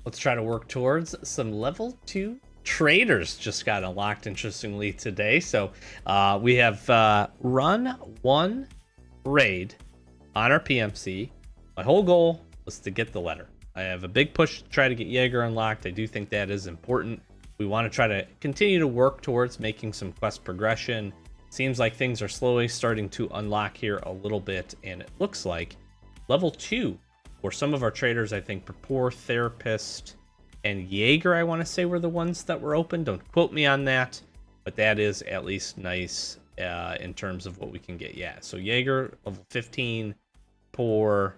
Let's try to work towards some level 2 traders just got unlocked, interestingly, today. So we have run one raid on our PMC. My whole goal was to get the letter. I have a big push to try to get Jaeger unlocked. I do think that is important. We want to try to continue to work towards making some quest progression. Seems like things are slowly starting to unlock here a little bit, and it looks like level 2 for some of our traders. I think Rapport, Therapist, and Jaeger, I want to say, were the ones that were open. Don't quote me on that, but that is at least nice in terms of what we can get. Yeah, so Jaeger, level 15, Poor,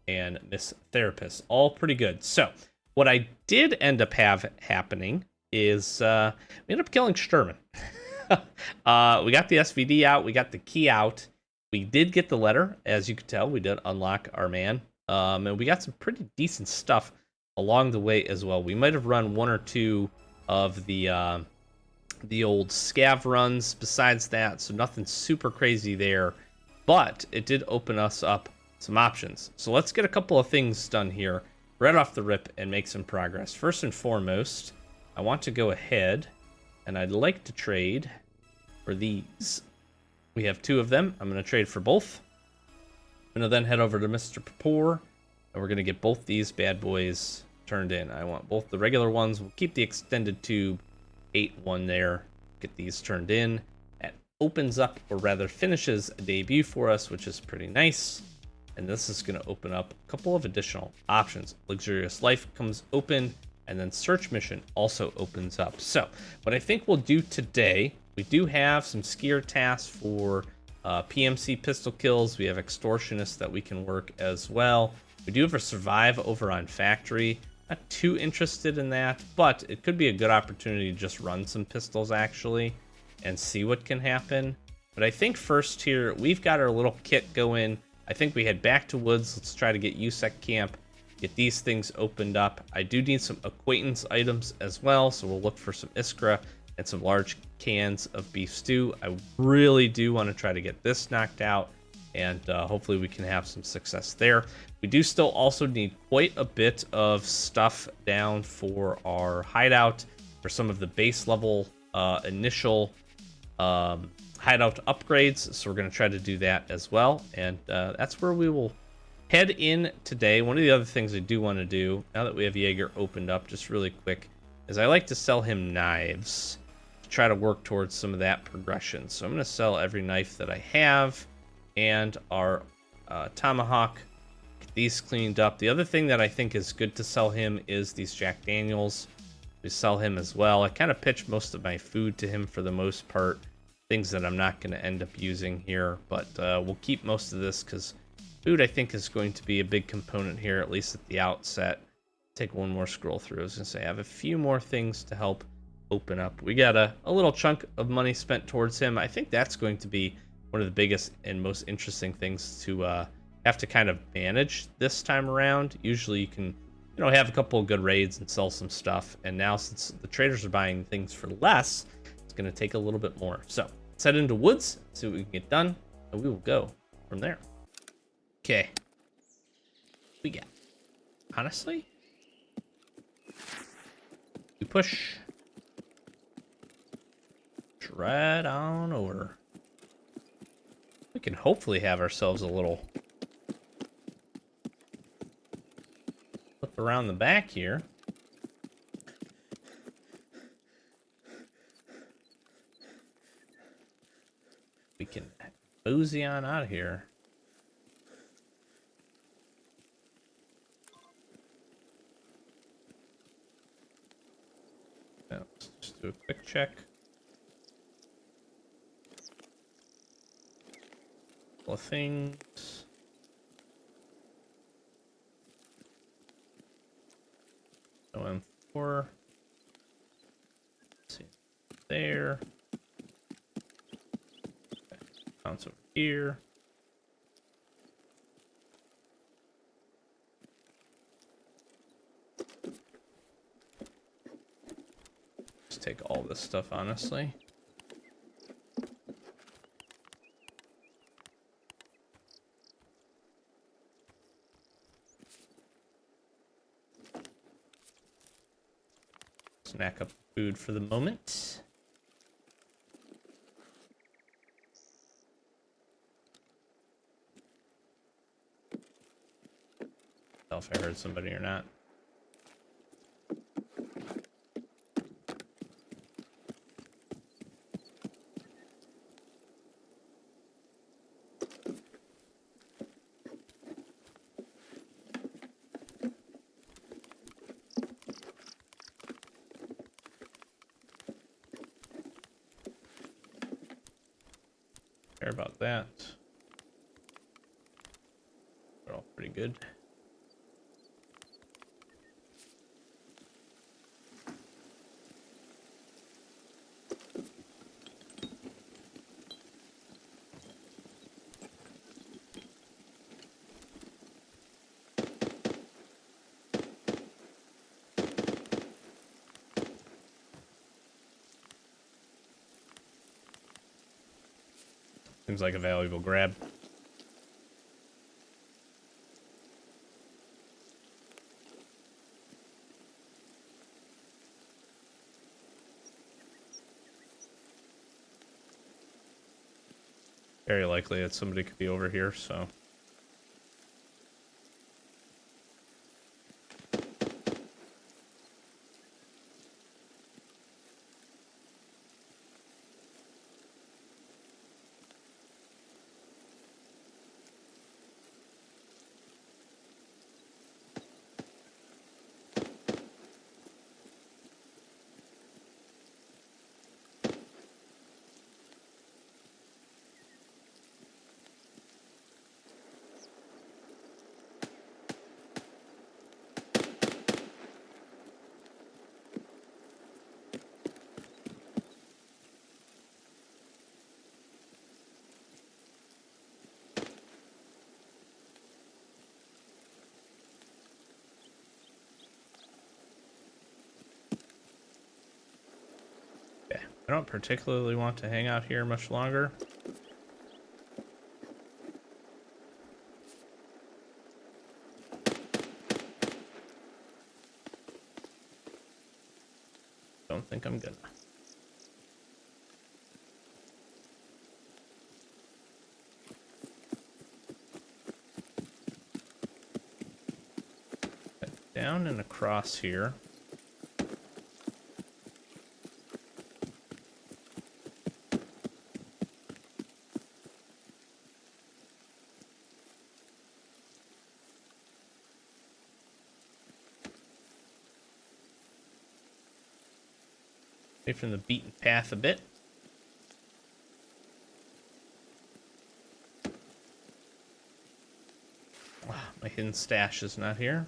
and Miss Therapist, all pretty good. So what I did end up happening is we ended up killing Sturman. We got the SVD out, we got the key out, we did get the letter. As you could tell, we did unlock our man, and we got some pretty decent stuff along the way as well. We might have run one or two of the old scav runs besides that, so nothing super crazy there, but it did open us up some options. So let's get a couple of things done here right off the rip and make some progress. First and foremost, I want to go ahead and I'd like to trade for these. We have two of them. I'm going to trade for both. I'm going to then head over to Mr. Papour, and we're going to get both these bad boys turned in. I want both the regular ones. We'll keep the extended tube 8-1 there. Get these turned in. That opens up, or rather finishes, a debut for us, which is pretty nice. And this is going to open up a couple of additional options. Luxurious Life comes open, and then Search Mission also opens up. So what I think we'll do today, we do have some skier tasks for PMC pistol kills. We have Extortionist that we can work as well. We do have a Survive over on Factory. Not too interested in that, but it could be a good opportunity to just run some pistols actually and see what can happen. But I think first here, we've got our little kit going. I think we head back to Woods. Let's try to get USEC camp, get these things opened up. I do need some acquaintance items as well, so we'll look for some Iskra and some large cans of beef stew. I really do want to try to get this knocked out, and hopefully we can have some success there. We do still also need quite a bit of stuff down for our hideout for some of the base level initial hideout upgrades, so we're going to try to do that as well, and that's where we will head in today. One of the other things I do want to do, now that we have Jaeger opened up just really quick, is I like to sell him knives to try to work towards some of that progression. So I'm going to sell every knife that I have and our tomahawk, get these cleaned up. The other thing that I think is good to sell him is these Jack Daniels. We sell him as well. I kind of pitch most of my food to him for the most part, things that I'm not going to end up using here, but we'll keep most of this because food, I think, is going to be a big component here, at least at the outset. Take one more scroll through. I was going to say, I have a few more things to help open up. We got a little chunk of money spent towards him. I think that's going to be one of the biggest and most interesting things to have to kind of manage this time around. Usually you can, have a couple of good raids and sell some stuff. And now since the traders are buying things for less, it's going to take a little bit more. So let's head into Woods, see what we can get done, and we will go from there. Okay. We got, honestly, we push right on over. We can hopefully have ourselves a little flip around the back here. We can boozy on out of here. Let's just do a quick check. Couple of things. So M4. Let's see. There. Okay. Bounce over here. Just take all this stuff, honestly. snack up food for the moment. Tell if I heard somebody or not. Care about that. They're all pretty good. Seems like a valuable grab. Very likely that somebody could be over here, so. I don't particularly want to hang out here much longer. Don't think I'm gonna. Down and across here. Away from the beaten path a bit. My hidden stash is not here.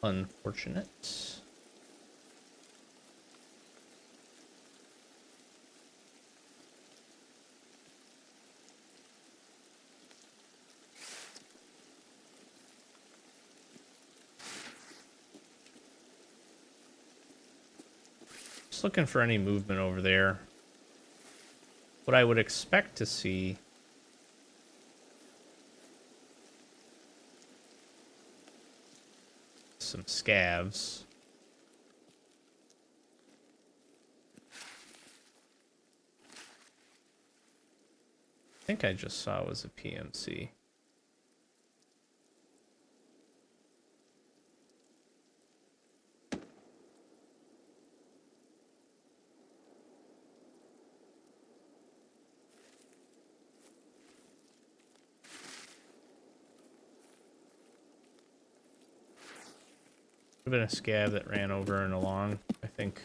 Unfortunate. Just looking for any movement over there. What I would expect to see some scavs. I think I just saw it was a PMC. Could have been a scav that ran over and along, I think.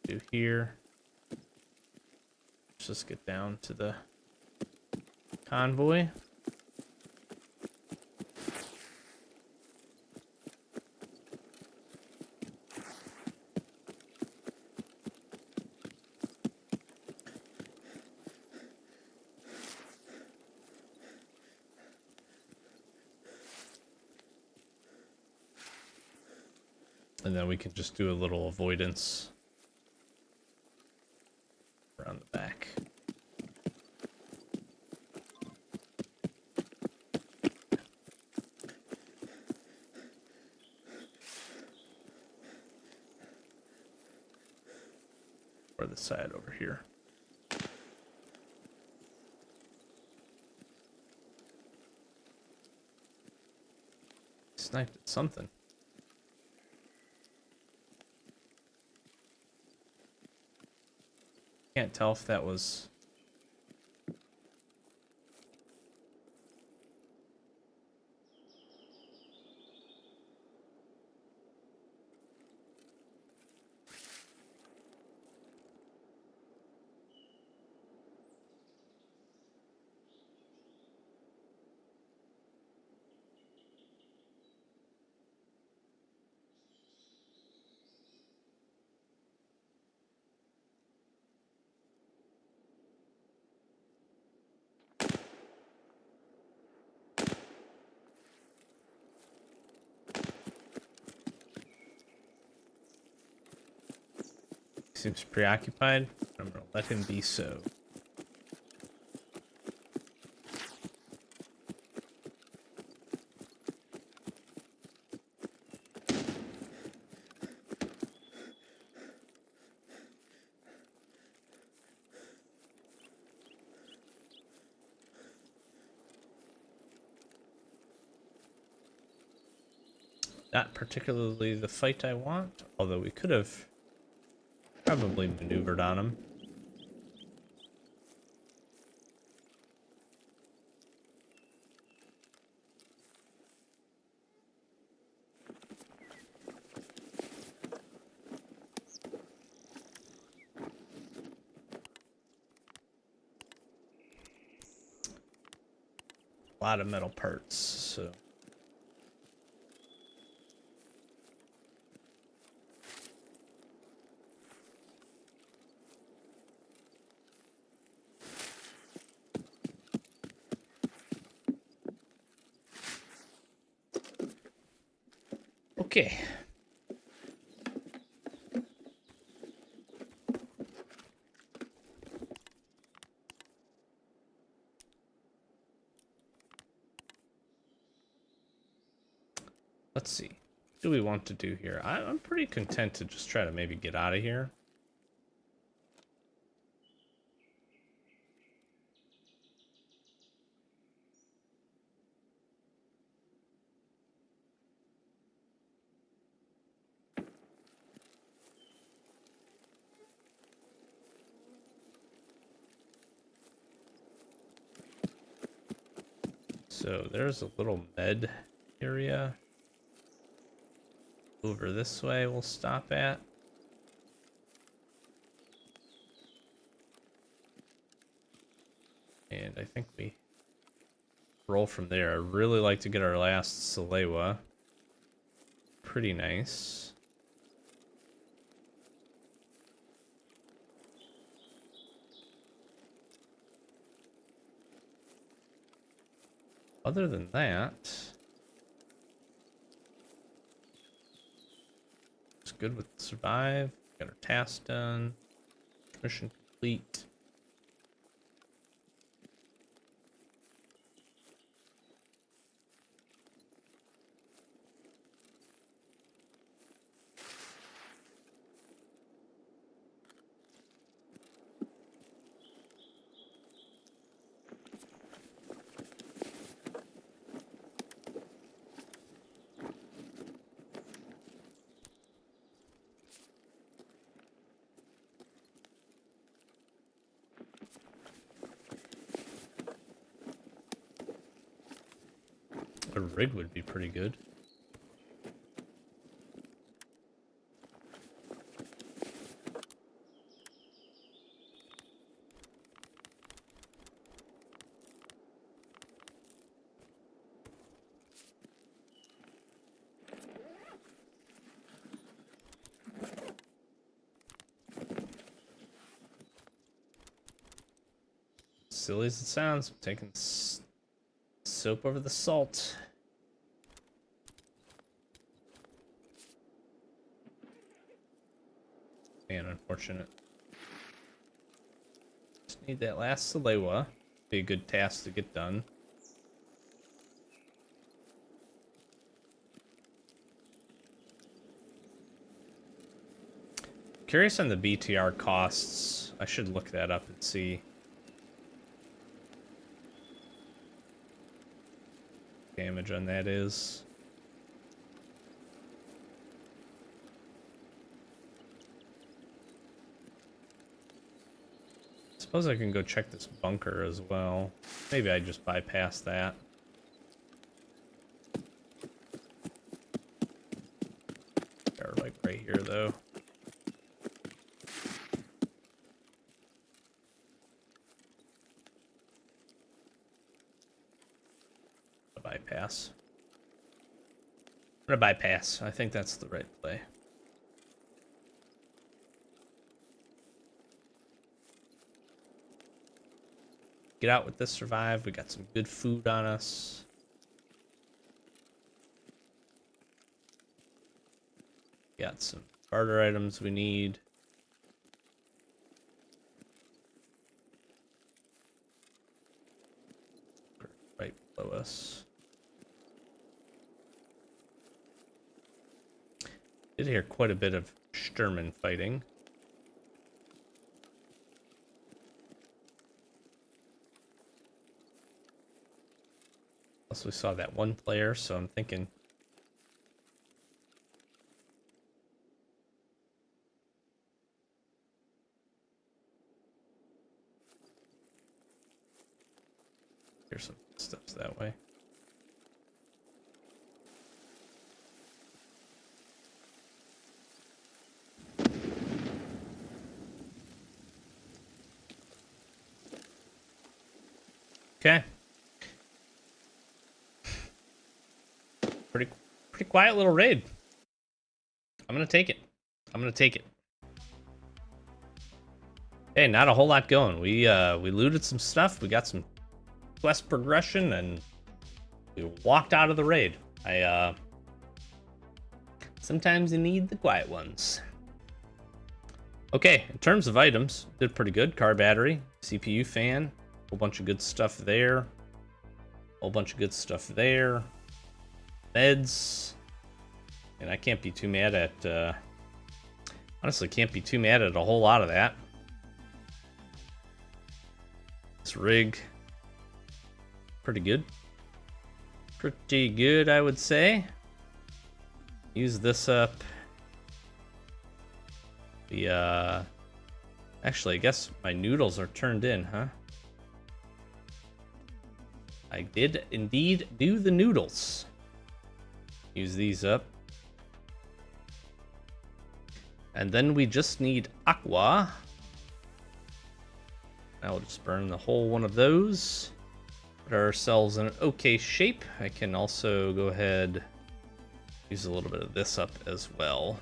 Do here. Let's just get down to the convoy. And then we can just do a little avoidance around the back. this side over here. Sniped at something. Can't tell if that was... Seems preoccupied. I'm gonna let him be so. Not particularly the fight I want, although we could have probably maneuvered on him. A lot of metal parts, so... Okay. Let's see. What do we want to do here? I'm pretty content to just try to maybe get out of here. So there's a little med area. Over this way we'll stop at. And I think we roll from there. I really like to get our last Salewa. Pretty nice. Other than that, it's good with survive. Got our task done. Mission complete. A rig would be pretty good. Silly as it sounds, I'm taking soap over the salt. And unfortunate. Just need that last Salewa. Be a good task to get done. curious on the BTR costs. I should look that up and see. Damage on that is. Suppose I can go check this bunker as well. Maybe I just bypass that. They're like right here though. Bypass. I'm gonna bypass. I think that's the right play. Get out with this, survive. We got some good food on us. Got some barter items we need. Right below us. Did hear quite a bit of Sturman fighting. Plus we saw that one player, so I'm thinking here's some steps that way. Okay. Pretty quiet little raid. I'm gonna take it. I'm gonna take it. Hey, not a whole lot going. We looted some stuff. We got some quest progression, and we walked out of the raid. Sometimes you need the quiet ones. Okay, in terms of items, did pretty good. Car battery, CPU fan, whole bunch of good stuff there. Whole bunch of good stuff there. Meds. And I can't be too mad at, honestly, can't be too mad at a whole lot of that. This rig. Pretty good. Pretty good, I would say. Use this up. Actually, I guess my noodles are turned in, huh? I did indeed do the noodles. Use these up. And then we just need aqua. Now we'll just burn the whole one of those. Put ourselves in an okay shape. I can also go ahead, use a little bit of this up as well.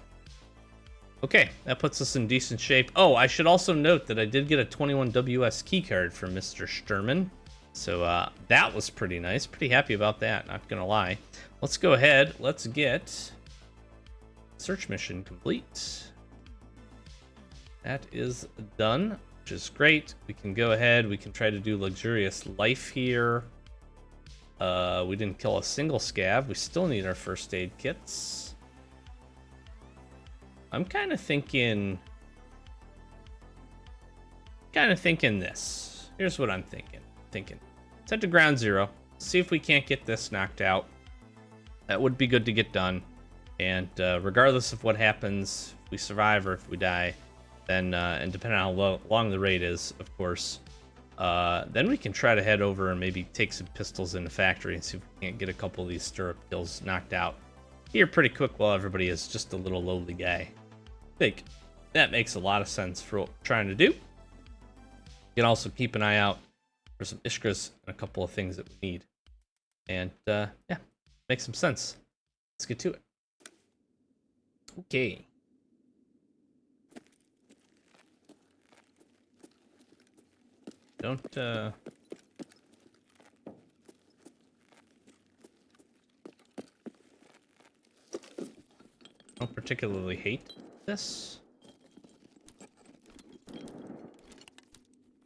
Okay, that puts us in decent shape. Oh, I should also note that I did get a 21WS keycard from Mr. Sturman. So that was pretty nice. Pretty happy about that, not gonna lie. Let's go ahead. Let's get search mission complete. That is done, which is great. We can go ahead. We can try to do luxurious life here. We didn't kill a single scav. We still need our first aid kits. I'm kind of thinking this. Here's what I'm thinking. Let's head to ground zero. See if we can't get this knocked out. That would be good to get done. And regardless of what happens, if we survive or if we die, then and depending on how long the raid is, of course, then we can try to head over and maybe take some pistols in the factory and see if we can't get a couple of these stirrup kills knocked out here pretty quick while everybody is just a little lowly guy. I think that makes a lot of sense for what we're trying to do. You can also keep an eye out for some Ishkas and a couple of things that we need. And yeah, makes some sense. Let's get to it. Okay. Don't particularly hate this.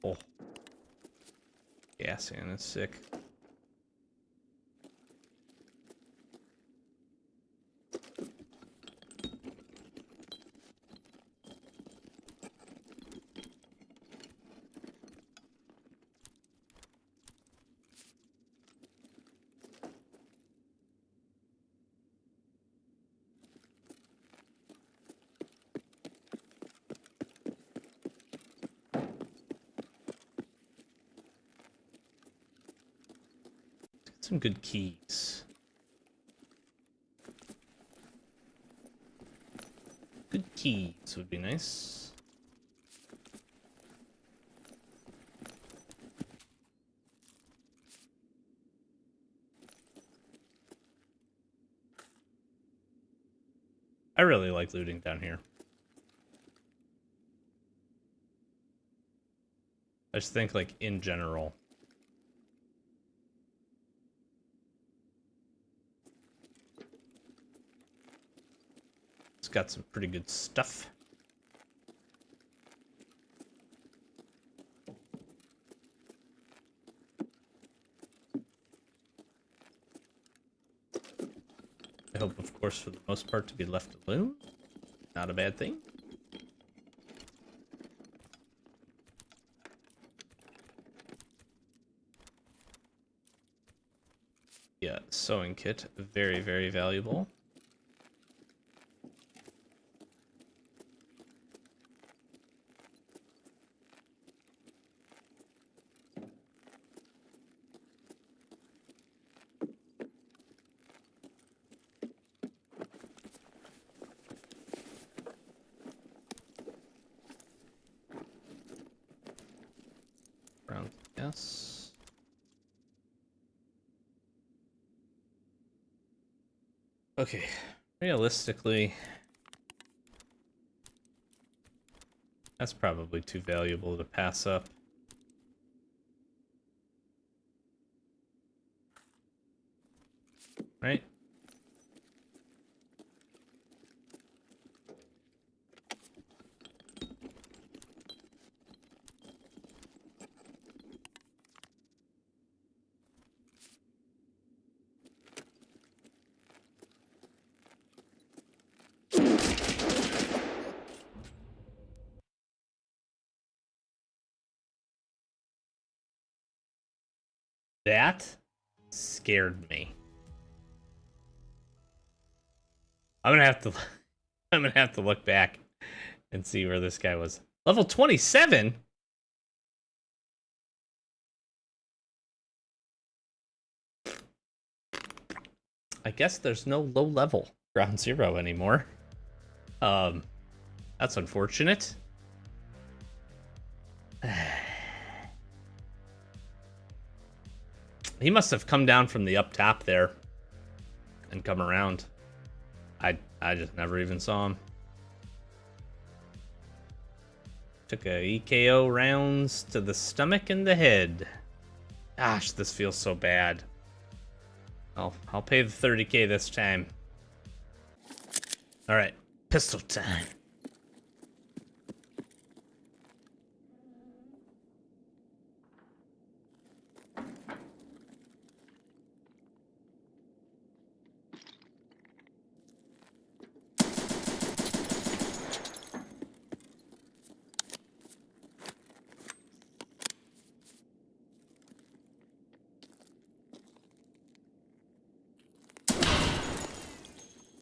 Oh. Gassian is sick. Some good keys. Good keys would be nice. I really like looting down here. I just think, like, in general. It's got some pretty good stuff. I hope, of course, for the most part, to be left alone. Not a bad thing. Yeah, sewing kit, very, very valuable. Round, yes. Okay, realistically, that's probably too valuable to pass up. Right? That scared me. I'm gonna have to I'm gonna have to look back and see where this guy was. Level 27? I guess there's no low level ground zero anymore. That's unfortunate. He must have come down from the up top there and come around. I just never even saw him. Took a EKO rounds to the stomach and the head. Gosh, this feels so bad. I'll pay the 30k this time. All right, pistol time.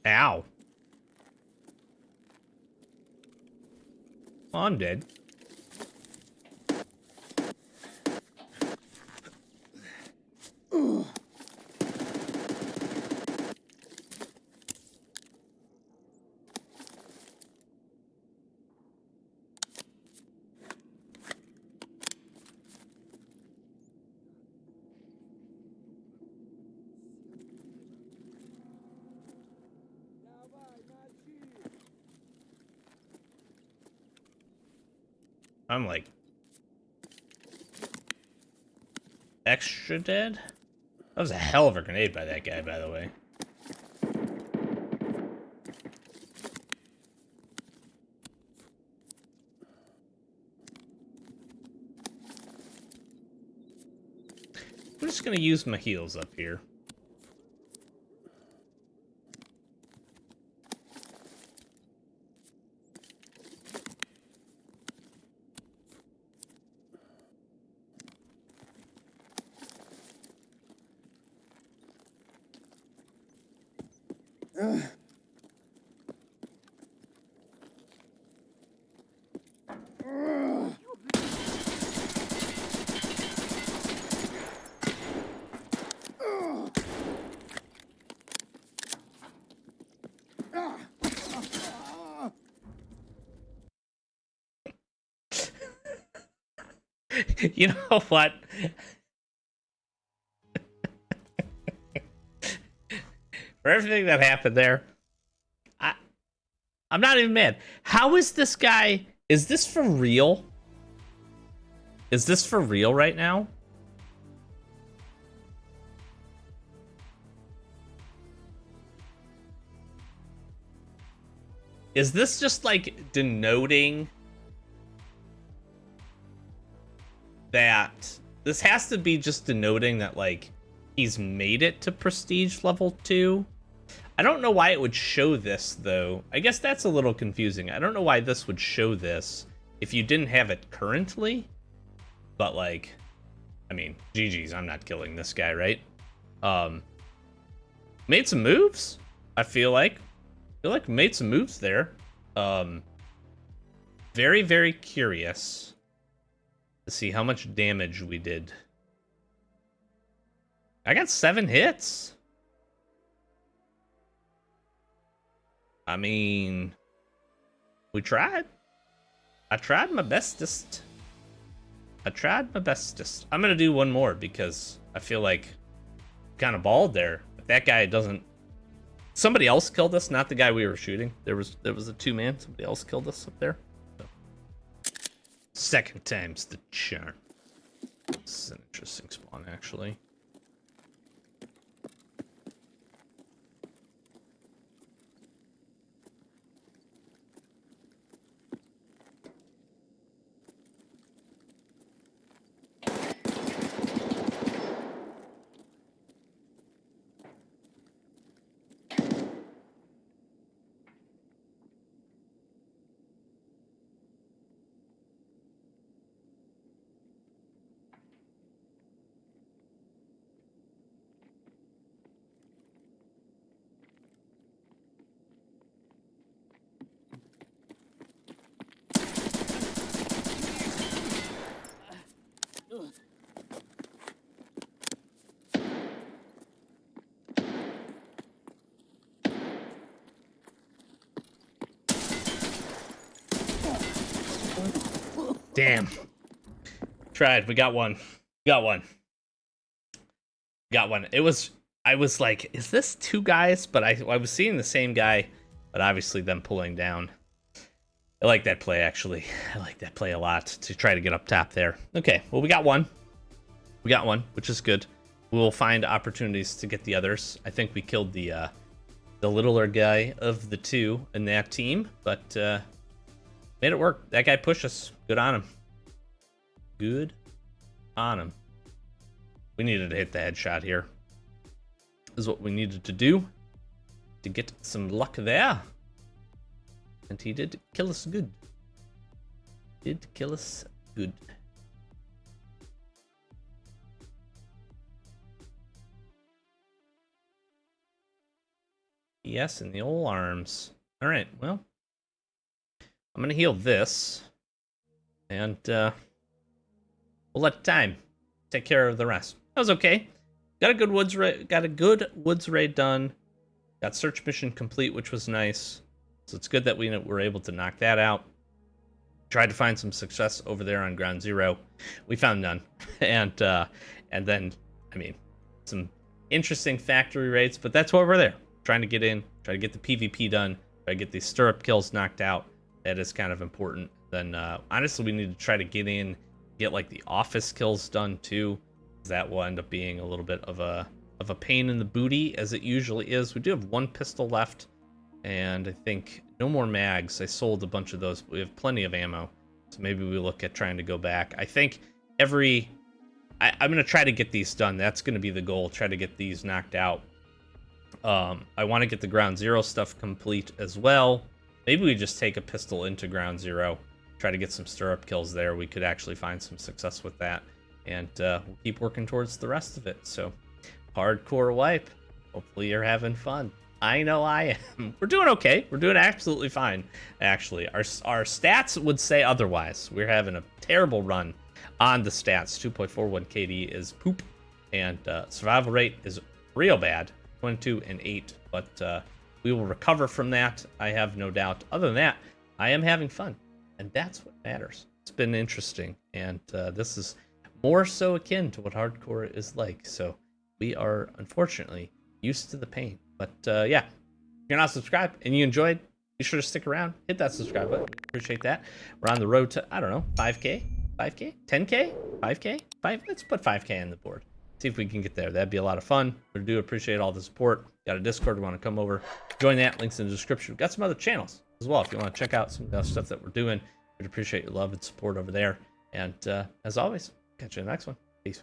Ow. Well, I'm dead. I'm like extra dead. That was a hell of a grenade by that guy, by the way. I'm just gonna use my heals up here. You know what? For everything that happened there, I'm not even mad. How is this guy? Is this for real? Is this for real right now? Is this just like denoting that this has to be just denoting that like he's made it to prestige level 2? I don't know why it would show this though. I guess that's a little confusing. I don't know why this would show this if you didn't have it currently. But like, I mean, GG's, I'm not killing this guy, right? Made some moves, I feel like made some moves there. Very, very curious to see how much damage we did. I got 7 hits. I mean, we tried. I tried my bestest. I'm gonna do one more because I feel like kind of balled there. If that guy doesn't, somebody else killed us, not the guy we were shooting. There was a 2-man. Somebody else killed us up there. So. Second time's the charm. This is an interesting spawn, actually. Damn. Tried. We got one. Got one. It was, I was like, is this 2 guys? But I was seeing the same guy, but obviously them pulling down. I like that play, actually. I like that play a lot to try to get up top there. Okay, well, we got one. We got one, which is good. We will find opportunities to get the others. I think we killed the littler guy of the 2 in that team, but made it work. That guy pushed us. Good on him. Good on him. We needed to hit the headshot here. This is what we needed to do to get some luck there. And he did kill us good. Did kill us good. Yes, in the old arms. All right, well, I'm gonna heal this, and we'll let time take care of the rest. That was okay. Got a good woods raid done. Got search mission complete, which was nice. So it's good that we were able to knock that out. Tried to find some success over there on ground zero. We found none, and then I mean some interesting factory raids, but that's why we're there. Trying to get in, try to get the PvP done, try to get these stirrup kills knocked out. That is kind of important. Then honestly, we need to try to get in, get like the office kills done too. That will end up being a little bit of a pain in the booty, as it usually is. We do have 1 pistol left, and I think no more mags. I sold a bunch of those, but we have plenty of ammo. So maybe we look at trying to go back. I think I'm going to try to get these done. That's going to be the goal, try to get these knocked out. I want to get the ground zero stuff complete as well. Maybe we just take a pistol into ground zero, try to get some stirrup kills there. We could actually find some success with that, and we'll keep working towards the rest of it. So, hardcore wipe. Hopefully you're having fun. I know I am. We're doing okay. We're doing absolutely fine, actually. Our stats would say otherwise. We're having a terrible run on the stats. 2.41 KD is poop, and survival rate is real bad. 22 and 8, but we will recover from that, I have no doubt. Other than that, I am having fun, and that's what matters. It's been interesting, and this is more so akin to what hardcore is like. So we are unfortunately used to the pain. But yeah, if you're not subscribed and you enjoyed, be sure to stick around. Hit that subscribe button. Appreciate that. We're on the road to, I don't know, 5K, 10K, 5K, 5. Let's put 5K on the board. See if we can get there. That'd be a lot of fun. We do appreciate all the support. Got a Discord. We want to come over, join that. Links in the description. We've got some other channels as well. If you want to check out some of the stuff that we're doing, we'd appreciate your love and support over there. And as always, catch you in the next one. Peace.